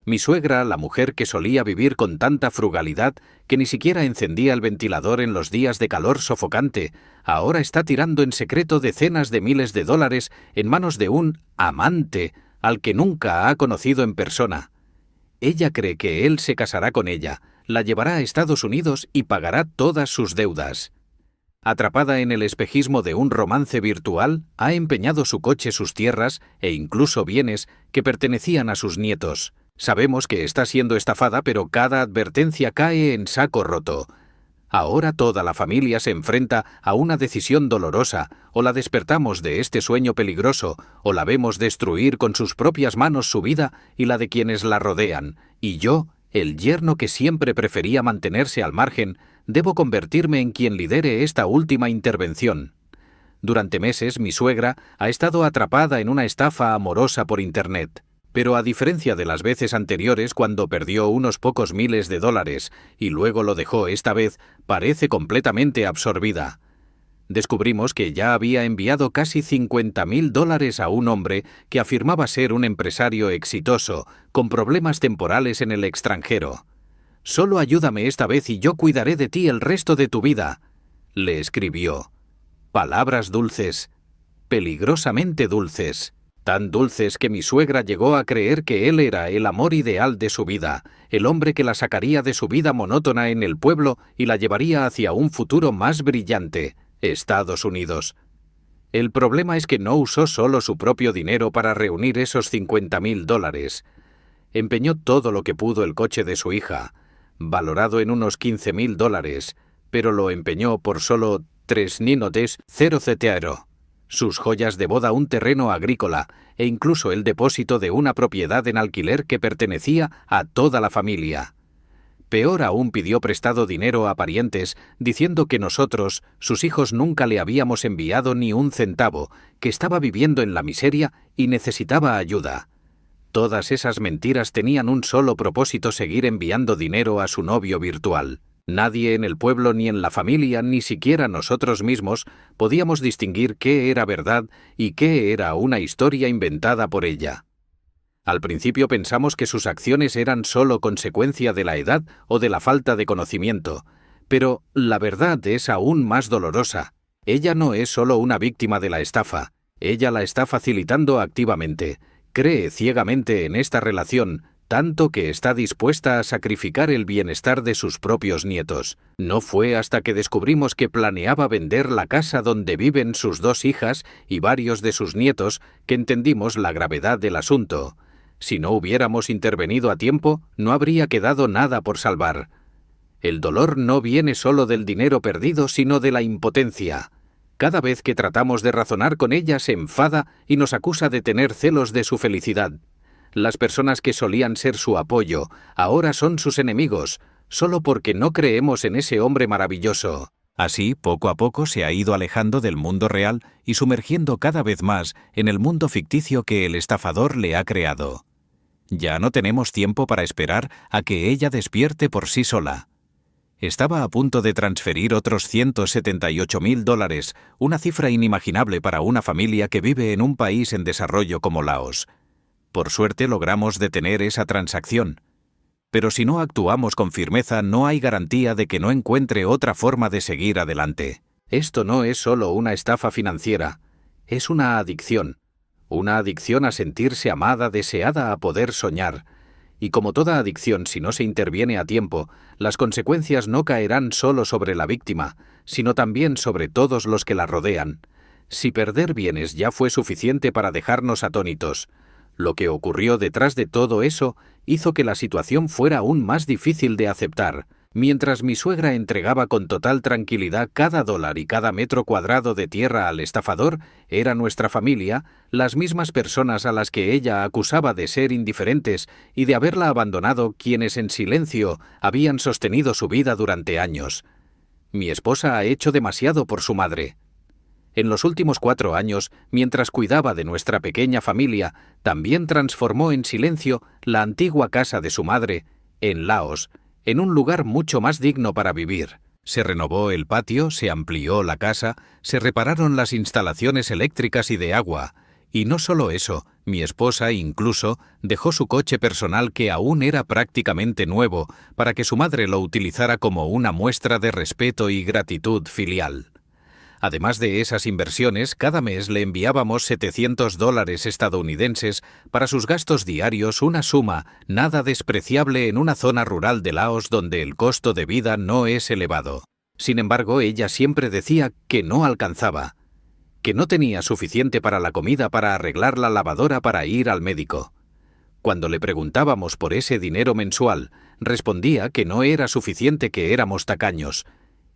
Mi suegra, la mujer que solía vivir con tanta frugalidad que ni siquiera encendía el ventilador en los días de calor sofocante, ahora está tirando en secreto decenas de miles de dólares en manos de un amante al que nunca ha conocido en persona. Ella cree que él se casará con ella, la llevará a Estados Unidos y pagará todas sus deudas. Atrapada en el espejismo de un romance virtual, ha empeñado su coche, sus tierras e incluso bienes que pertenecían a sus nietos. Sabemos que está siendo estafada, pero cada advertencia cae en saco roto. Ahora toda la familia se enfrenta a una decisión dolorosa: o la despertamos de este sueño peligroso, o la vemos destruir con sus propias manos su vida y la de quienes la rodean. Y yo, el yerno que siempre prefería mantenerse al margen, debo convertirme en quien lidere esta última intervención. Durante meses mi suegra ha estado atrapada en una estafa amorosa por Internet. Pero a diferencia de las veces anteriores, cuando perdió unos pocos miles de dólares y luego lo dejó, esta vez parece completamente absorbida. Descubrimos que ya había enviado casi $50,000 a un hombre que afirmaba ser un empresario exitoso, con problemas temporales en el extranjero. «Solo ayúdame esta vez y yo cuidaré de ti el resto de tu vida», le escribió. Palabras dulces, peligrosamente dulces. Tan dulces que mi suegra llegó a creer que él era el amor ideal de su vida, el hombre que la sacaría de su vida monótona en el pueblo y la llevaría hacia un futuro más brillante, Estados Unidos. El problema es que no usó solo su propio dinero para reunir esos $50,000. Empeñó todo lo que pudo el coche de su hija, valorado en unos $15,000, pero lo empeñó por solo 3 ninotes 0 CTR. Sus joyas de boda, un terreno agrícola e incluso el depósito de una propiedad en alquiler que pertenecía a toda la familia. Peor aún, pidió prestado dinero a parientes, diciendo que nosotros, sus hijos, nunca le habíamos enviado ni un centavo, que estaba viviendo en la miseria y necesitaba ayuda. Todas esas mentiras tenían un solo propósito: seguir enviando dinero a su novio virtual. Nadie en el pueblo, ni en la familia, ni siquiera nosotros mismos, podíamos distinguir qué era verdad y qué era una historia inventada por ella. Al principio pensamos que sus acciones eran solo consecuencia de la edad o de la falta de conocimiento, pero la verdad es aún más dolorosa. Ella no es solo una víctima de la estafa, ella la está facilitando activamente. Cree ciegamente en esta relación, tanto que está dispuesta a sacrificar el bienestar de sus propios nietos. No fue hasta que descubrimos que planeaba vender la casa donde viven sus 2 hijas y varios de sus nietos que entendimos la gravedad del asunto. Si no hubiéramos intervenido a tiempo, no habría quedado nada por salvar. El dolor no viene solo del dinero perdido, sino de la impotencia. Cada vez que tratamos de razonar con ella, se enfada y nos acusa de tener celos de su felicidad. Las personas que solían ser su apoyo, ahora son sus enemigos, solo porque no creemos en ese hombre maravilloso. Así, poco a poco se ha ido alejando del mundo real y sumergiendo cada vez más en el mundo ficticio que el estafador le ha creado. Ya no tenemos tiempo para esperar a que ella despierte por sí sola. Estaba a punto de transferir otros $178,000, una cifra inimaginable para una familia que vive en un país en desarrollo como Laos. Por suerte logramos detener esa transacción. Pero si no actuamos con firmeza, no hay garantía de que no encuentre otra forma de seguir adelante. Esto no es solo una estafa financiera, es una adicción a sentirse amada, deseada, a poder soñar. Y como toda adicción, si no se interviene a tiempo, las consecuencias no caerán solo sobre la víctima, sino también sobre todos los que la rodean. Si perder bienes ya fue suficiente para dejarnos atónitos, lo que ocurrió detrás de todo eso hizo que la situación fuera aún más difícil de aceptar. Mientras mi suegra entregaba con total tranquilidad cada dólar y cada metro cuadrado de tierra al estafador, era nuestra familia, las mismas personas a las que ella acusaba de ser indiferentes y de haberla abandonado, quienes en silencio habían sostenido su vida durante años. Mi esposa ha hecho demasiado por su madre. En los últimos 4 años, mientras cuidaba de nuestra pequeña familia, también transformó en silencio la antigua casa de su madre, en Laos, en un lugar mucho más digno para vivir. Se renovó el patio, se amplió la casa, se repararon las instalaciones eléctricas y de agua, Y no solo eso, mi esposa incluso dejó su coche personal, que aún era prácticamente nuevo, para que su madre lo utilizara como una muestra de respeto y gratitud filial. Además de esas inversiones, cada mes le enviábamos $700 estadounidenses para sus gastos diarios, una suma nada despreciable en una zona rural de Laos donde el costo de vida no es elevado. Sin embargo, ella siempre decía que no alcanzaba, que no tenía suficiente para la comida, para arreglar la lavadora, para ir al médico. Cuando le preguntábamos por ese dinero mensual, respondía que no era suficiente, que éramos tacaños.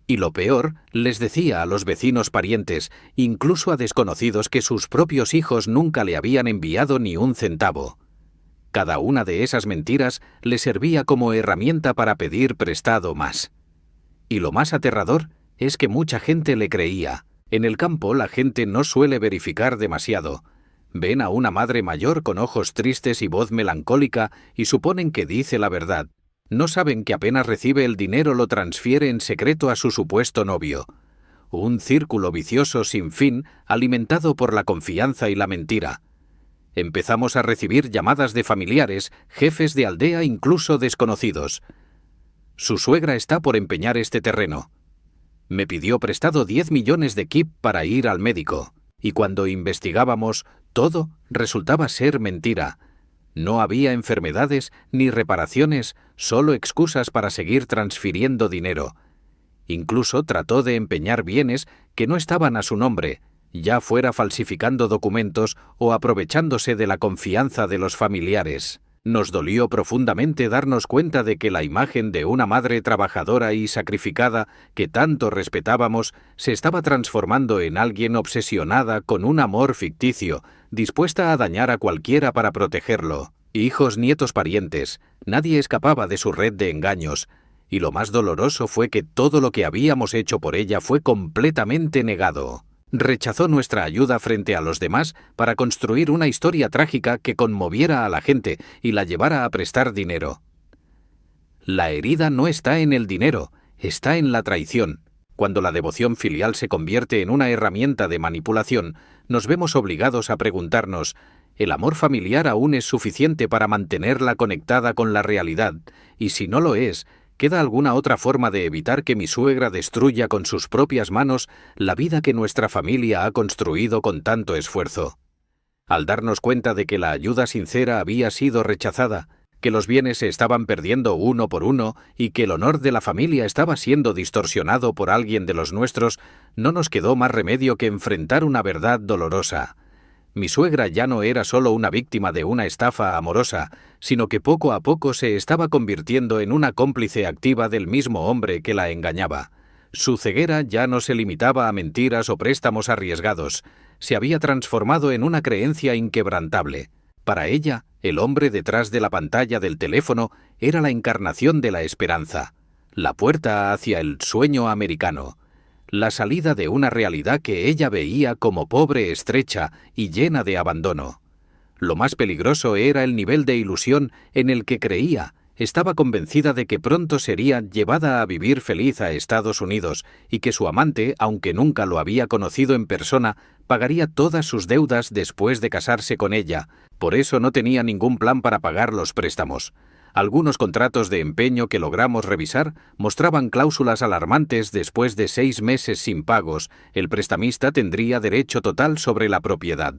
Y lo peor, les decía a los vecinos, parientes, incluso a desconocidos, que sus propios hijos nunca le habían enviado ni un centavo. Cada una de esas mentiras le servía como herramienta para pedir prestado más. Y lo más aterrador es que mucha gente le creía. En el campo la gente no suele verificar demasiado. Ven a una madre mayor con ojos tristes y voz melancólica y suponen que dice la verdad. No saben que apenas recibe el dinero lo transfiere en secreto a su supuesto novio. Un círculo vicioso sin fin, alimentado por la confianza y la mentira. Empezamos a recibir llamadas de familiares, jefes de aldea, incluso desconocidos. Su suegra está por empeñar este terreno. Me pidió prestado 10 millones de kip para ir al médico, y cuando investigábamos, todo resultaba ser mentira. No había enfermedades ni reparaciones, solo excusas para seguir transfiriendo dinero. Incluso trató de empeñar bienes que no estaban a su nombre, ya fuera falsificando documentos o aprovechándose de la confianza de los familiares. Nos dolió profundamente darnos cuenta de que la imagen de una madre trabajadora y sacrificada que tanto respetábamos se estaba transformando en alguien obsesionada con un amor ficticio, dispuesta a dañar a cualquiera para protegerlo. Hijos, nietos, parientes, nadie escapaba de su red de engaños, y lo más doloroso fue que todo lo que habíamos hecho por ella fue completamente negado. Rechazó nuestra ayuda frente a los demás para construir una historia trágica que conmoviera a la gente y la llevara a prestar dinero. La herida no está en el dinero, está en la traición. Cuando la devoción filial se convierte en una herramienta de manipulación, nos vemos obligados a preguntarnos: ¿el amor familiar aún es suficiente para mantenerla conectada con la realidad? Y si no lo es, ¿queda alguna otra forma de evitar que mi suegra destruya con sus propias manos la vida que nuestra familia ha construido con tanto esfuerzo? Al darnos cuenta de que la ayuda sincera había sido rechazada, que los bienes se estaban perdiendo uno por uno y que el honor de la familia estaba siendo distorsionado por alguien de los nuestros, no nos quedó más remedio que enfrentar una verdad dolorosa. Mi suegra ya no era solo una víctima de una estafa amorosa, sino que poco a poco se estaba convirtiendo en una cómplice activa del mismo hombre que la engañaba. Su ceguera ya no se limitaba a mentiras o préstamos arriesgados, se había transformado en una creencia inquebrantable. Para ella, el hombre detrás de la pantalla del teléfono era la encarnación de la esperanza, la puerta hacia el sueño americano, la salida de una realidad que ella veía como pobre, estrecha y llena de abandono. Lo más peligroso era el nivel de ilusión en el que creía. Estaba convencida de que pronto sería llevada a vivir feliz a Estados Unidos y que su amante, aunque nunca lo había conocido en persona, pagaría todas sus deudas después de casarse con ella. Por eso no tenía ningún plan para pagar los préstamos. Algunos contratos de empeño que logramos revisar mostraban cláusulas alarmantes. Después de 6 meses sin pagos, el prestamista tendría derecho total sobre la propiedad.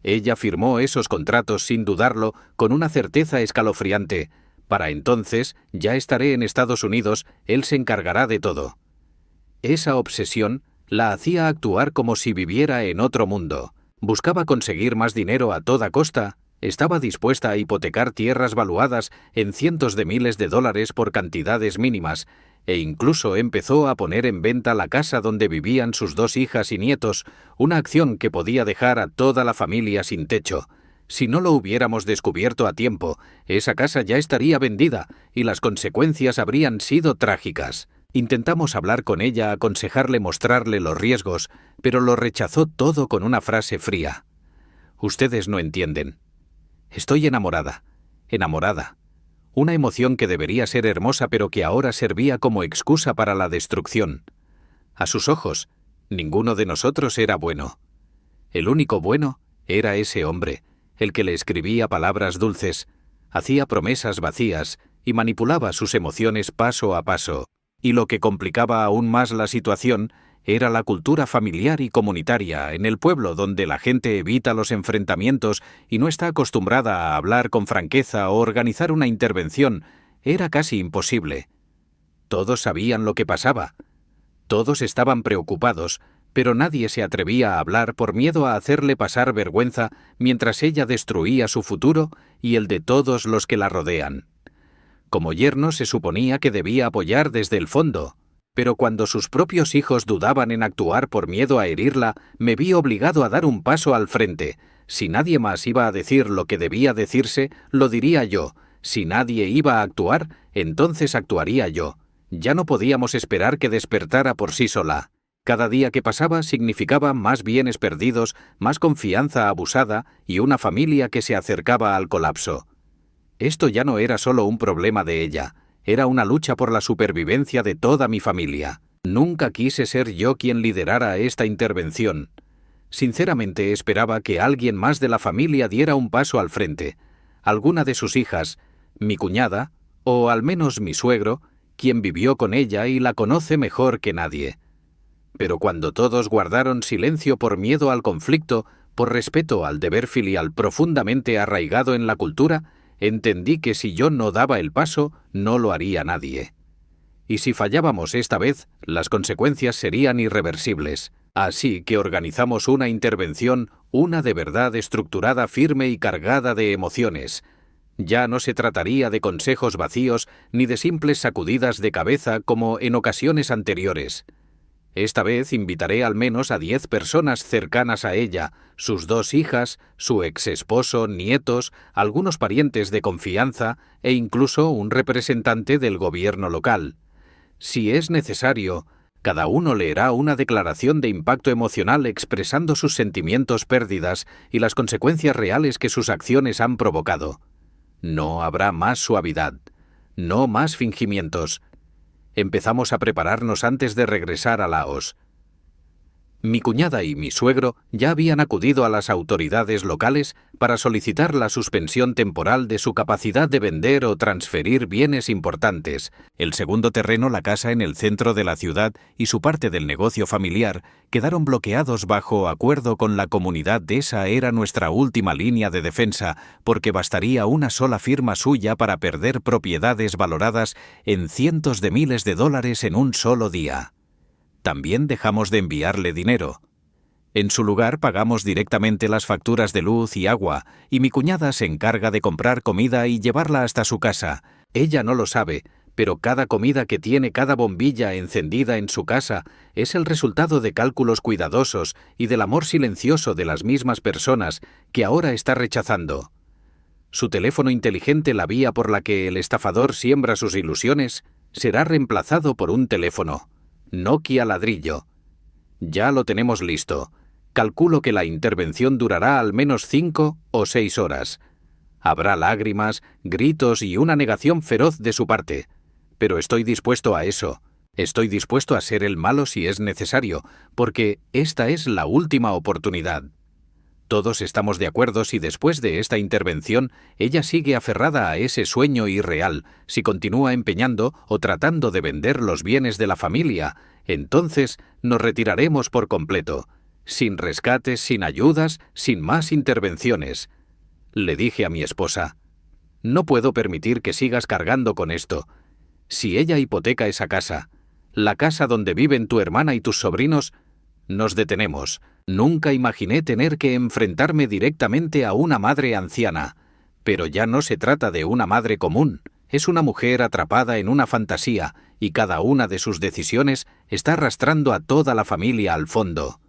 Ella firmó esos contratos sin dudarlo, con una certeza escalofriante. Para entonces, ya estaré en Estados Unidos, él se encargará de todo. Esa obsesión la hacía actuar como si viviera en otro mundo. Buscaba conseguir más dinero a toda costa. Estaba dispuesta a hipotecar tierras valuadas en cientos de miles de dólares por cantidades mínimas, e incluso empezó a poner en venta la casa donde vivían sus 2 hijas y nietos, una acción que podía dejar a toda la familia sin techo. Si no lo hubiéramos descubierto a tiempo, esa casa ya estaría vendida y las consecuencias habrían sido trágicas. Intentamos hablar con ella, aconsejarle, mostrarle los riesgos, pero lo rechazó todo con una frase fría: «Ustedes no entienden. Estoy enamorada, enamorada». Una emoción que debería ser hermosa pero que ahora servía como excusa para la destrucción. A sus ojos, ninguno de nosotros era bueno. El único bueno Era ese hombre, el que le escribía palabras dulces, hacía promesas vacías y manipulaba sus emociones paso a paso. Y lo que complicaba aún más la situación era la cultura familiar y comunitaria en el pueblo, donde la gente evita los enfrentamientos y no está acostumbrada a hablar con franqueza o organizar una intervención. Era casi imposible. Todos sabían lo que pasaba. Todos estaban preocupados, pero nadie se atrevía a hablar por miedo a hacerle pasar vergüenza mientras ella destruía su futuro y el de todos los que la rodean. Como yerno se suponía que debía apoyar desde el fondo, pero cuando sus propios hijos dudaban en actuar por miedo a herirla, me vi obligado a dar un paso al frente. Si nadie más iba a decir lo que debía decirse, lo diría yo. Si nadie iba a actuar, entonces actuaría yo. Ya no podíamos esperar que despertara por sí sola. Cada día que pasaba significaba más bienes perdidos, más confianza abusada y una familia que se acercaba al colapso. Esto ya no era solo un problema de ella, era una lucha por la supervivencia de toda mi familia. Nunca quise ser yo quien liderara esta intervención. Sinceramente esperaba que alguien más de la familia diera un paso al frente. Alguna de sus hijas, mi cuñada, o al menos mi suegro, quien vivió con ella y la conoce mejor que nadie. Pero cuando todos guardaron silencio por miedo al conflicto, por respeto al deber filial profundamente arraigado en la cultura, entendí que si yo no daba el paso, no lo haría nadie. Y si fallábamos esta vez, las consecuencias serían irreversibles. Así que organizamos una intervención, una de verdad estructurada, firme y cargada de emociones. Ya no se trataría de consejos vacíos ni de simples sacudidas de cabeza como en ocasiones anteriores. Esta vez invitaré al menos a 10 personas cercanas a ella, sus 2 hijas, su ex-esposo, nietos, algunos parientes de confianza e incluso un representante del gobierno local. Si es necesario, cada uno leerá una declaración de impacto emocional expresando sus sentimientos, pérdidas y las consecuencias reales que sus acciones han provocado. No habrá más suavidad, no más fingimientos. Empezamos a prepararnos antes de regresar a Laos. Mi cuñada y mi suegro ya habían acudido a las autoridades locales para solicitar la suspensión temporal de su capacidad de vender o transferir bienes importantes. El segundo terreno, la casa en el centro de la ciudad y su parte del negocio familiar quedaron bloqueados bajo acuerdo con la comunidad. Esa era nuestra última línea de defensa, porque bastaría una sola firma suya para perder propiedades valoradas en cientos de miles de dólares en un solo día. También dejamos de enviarle dinero. En su lugar pagamos directamente las facturas de luz y agua, y mi cuñada se encarga de comprar comida y llevarla hasta su casa. Ella no lo sabe, pero cada comida que tiene, cada bombilla encendida en su casa, es el resultado de cálculos cuidadosos y del amor silencioso de las mismas personas que ahora está rechazando. Su teléfono inteligente, la vía por la que el estafador siembra sus ilusiones, será reemplazado por un teléfono Nokia ladrillo. Ya lo tenemos listo. Calculo que la intervención durará al menos 5 o 6 horas. Habrá lágrimas, gritos y una negación feroz de su parte. Pero estoy dispuesto a eso. Estoy dispuesto a ser el malo si es necesario, porque esta es la última oportunidad. Todos estamos de acuerdo si después de esta intervención ella sigue aferrada a ese sueño irreal, si continúa empeñando o tratando de vender los bienes de la familia, entonces nos retiraremos por completo, sin rescates, sin ayudas, sin más intervenciones. Le dije a mi esposa, no puedo permitir que sigas cargando con esto. Si ella hipoteca esa casa, la casa donde viven tu hermana y tus sobrinos, nos detenemos. Nunca imaginé tener que enfrentarme directamente a una madre anciana, pero ya no se trata de una madre común, es una mujer atrapada en una fantasía y cada una de sus decisiones está arrastrando a toda la familia al fondo.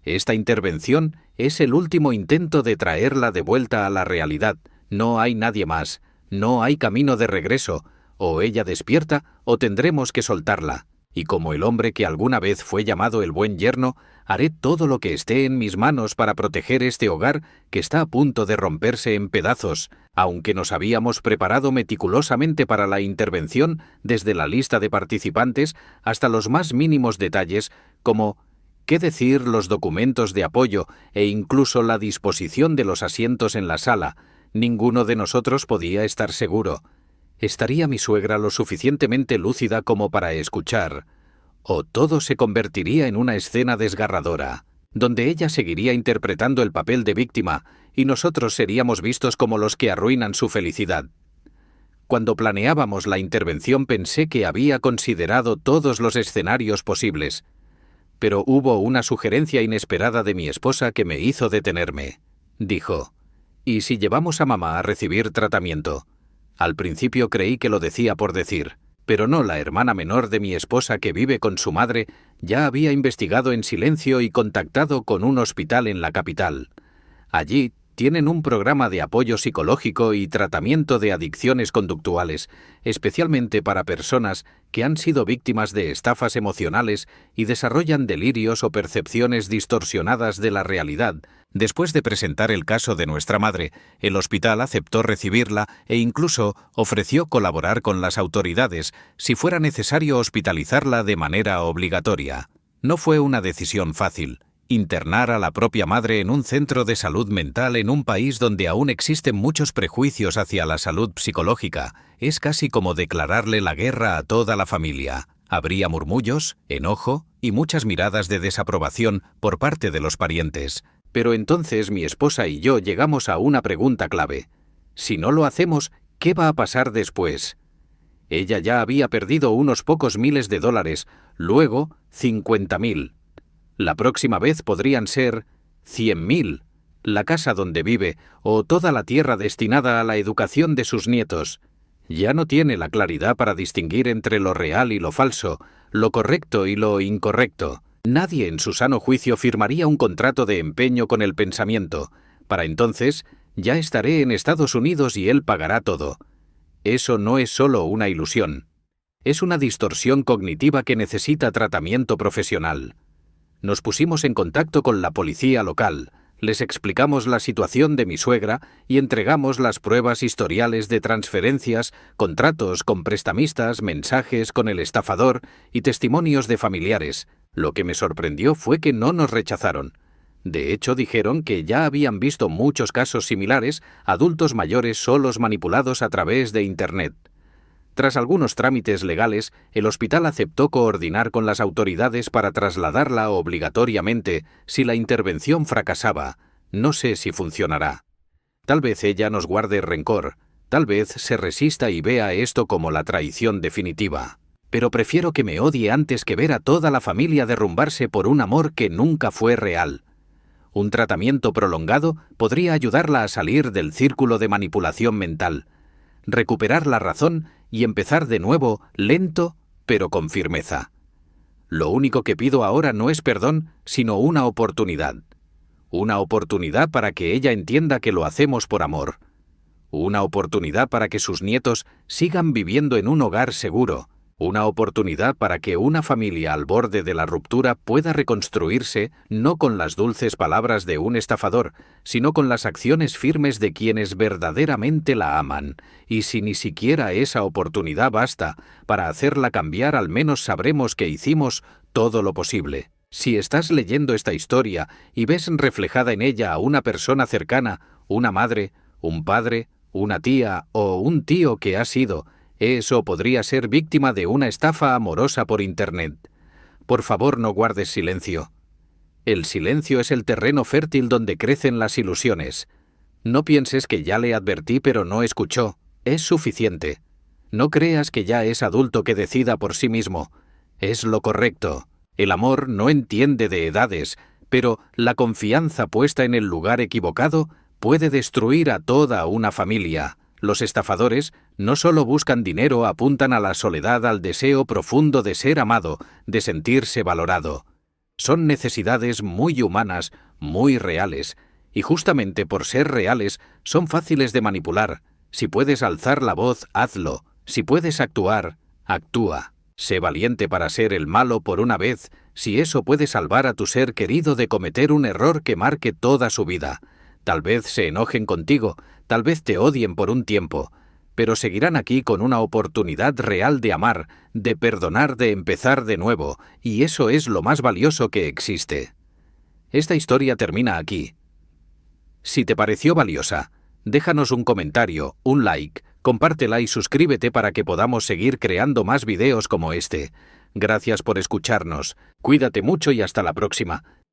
Esta intervención es el último intento de traerla de vuelta a la realidad. No hay nadie más, no hay camino de regreso, o ella despierta o tendremos que soltarla. Y como el hombre que alguna vez fue llamado el buen yerno, haré todo lo que esté en mis manos para proteger este hogar que está a punto de romperse en pedazos, aunque nos habíamos preparado meticulosamente para la intervención desde la lista de participantes hasta los más mínimos detalles, como ¿Qué decir los documentos de apoyo e incluso la disposición de los asientos en la sala? Ninguno de nosotros podía estar seguro. ¿Estaría mi suegra lo suficientemente lúcida como para escuchar? ¿O todo se convertiría en una escena desgarradora, donde ella seguiría interpretando el papel de víctima y nosotros seríamos vistos como los que arruinan su felicidad? Cuando planeábamos la intervención pensé que había considerado todos los escenarios posibles, pero hubo una sugerencia inesperada de mi esposa que me hizo detenerme. Dijo: ¿y si llevamos a mamá a recibir tratamiento? Al principio creí que lo decía por decir, pero no, la hermana menor de mi esposa que vive con su madre ya había investigado en silencio y contactado con un hospital en la capital. Allí tienen un programa de apoyo psicológico y tratamiento de adicciones conductuales, especialmente para personas que han sido víctimas de estafas emocionales y desarrollan delirios o percepciones distorsionadas de la realidad. Después de presentar el caso de nuestra madre, el hospital aceptó recibirla e incluso ofreció colaborar con las autoridades si fuera necesario hospitalizarla de manera obligatoria. No fue una decisión fácil. Internar a la propia madre en un centro de salud mental en un país donde aún existen muchos prejuicios hacia la salud psicológica es casi como declararle la guerra a toda la familia. Habría murmullos, enojo y muchas miradas de desaprobación por parte de los parientes. Pero entonces mi esposa y yo llegamos a una pregunta clave. Si no lo hacemos, ¿qué va a pasar después? Ella ya había perdido unos pocos miles de dólares, luego 50.000. La próxima vez podrían ser 100.000, la casa donde vive o toda la tierra destinada a la educación de sus nietos. Ya no tiene la claridad para distinguir entre lo real y lo falso, lo correcto y lo incorrecto. Nadie en su sano juicio firmaría un contrato de empeño con el pensamiento. Para entonces, ya estaré en Estados Unidos y él pagará todo. Eso no es solo una ilusión. Es una distorsión cognitiva que necesita tratamiento profesional. Nos pusimos en contacto con la policía local, les explicamos la situación de mi suegra y entregamos las pruebas historiales de transferencias, contratos con prestamistas, mensajes con el estafador y testimonios de familiares. Lo que me sorprendió fue que no nos rechazaron. De hecho, dijeron que ya habían visto muchos casos similares, adultos mayores solos manipulados a través de Internet. Tras algunos trámites legales, el hospital aceptó coordinar con las autoridades para trasladarla obligatoriamente si la intervención fracasaba. No sé si funcionará. Tal vez ella nos guarde rencor, tal vez se resista y vea esto como la traición definitiva. Pero prefiero que me odie antes que ver a toda la familia derrumbarse por un amor que nunca fue real. Un tratamiento prolongado podría ayudarla a salir del círculo de manipulación mental, recuperar la razón y empezar de nuevo, lento, pero con firmeza. Lo único que pido ahora no es perdón, sino una oportunidad. Una oportunidad para que ella entienda que lo hacemos por amor. Una oportunidad para que sus nietos sigan viviendo en un hogar seguro. Una oportunidad para que una familia al borde de la ruptura pueda reconstruirse no con las dulces palabras de un estafador, sino con las acciones firmes de quienes verdaderamente la aman. Y si ni siquiera esa oportunidad basta para hacerla cambiar, al menos sabremos que hicimos todo lo posible. Si estás leyendo esta historia y ves reflejada en ella a una persona cercana, una madre, un padre, una tía o un tío que ha sido, eso podría ser víctima de una estafa amorosa por Internet. Por favor, no guardes silencio. El silencio es el terreno fértil donde crecen las ilusiones. No pienses que ya le advertí pero no escuchó. Es suficiente. No creas que ya es adulto que decida por sí mismo. Es lo correcto. El amor no entiende de edades, pero la confianza puesta en el lugar equivocado puede destruir a toda una familia. Los estafadores no solo buscan dinero, apuntan a la soledad, al deseo profundo de ser amado, de sentirse valorado. Son necesidades muy humanas, muy reales, y justamente por ser reales son fáciles de manipular. Si puedes alzar la voz, hazlo. Si puedes actuar, actúa. Sé valiente para ser el malo por una vez, si eso puede salvar a tu ser querido de cometer un error que marque toda su vida. Tal vez se enojen contigo, tal vez te odien por un tiempo, pero seguirán aquí con una oportunidad real de amar, de perdonar, de empezar de nuevo, y eso es lo más valioso que existe. Esta historia termina aquí. Si te pareció valiosa, déjanos un comentario, un like, compártela y suscríbete para que podamos seguir creando más videos como este. Gracias por escucharnos, cuídate mucho y hasta la próxima.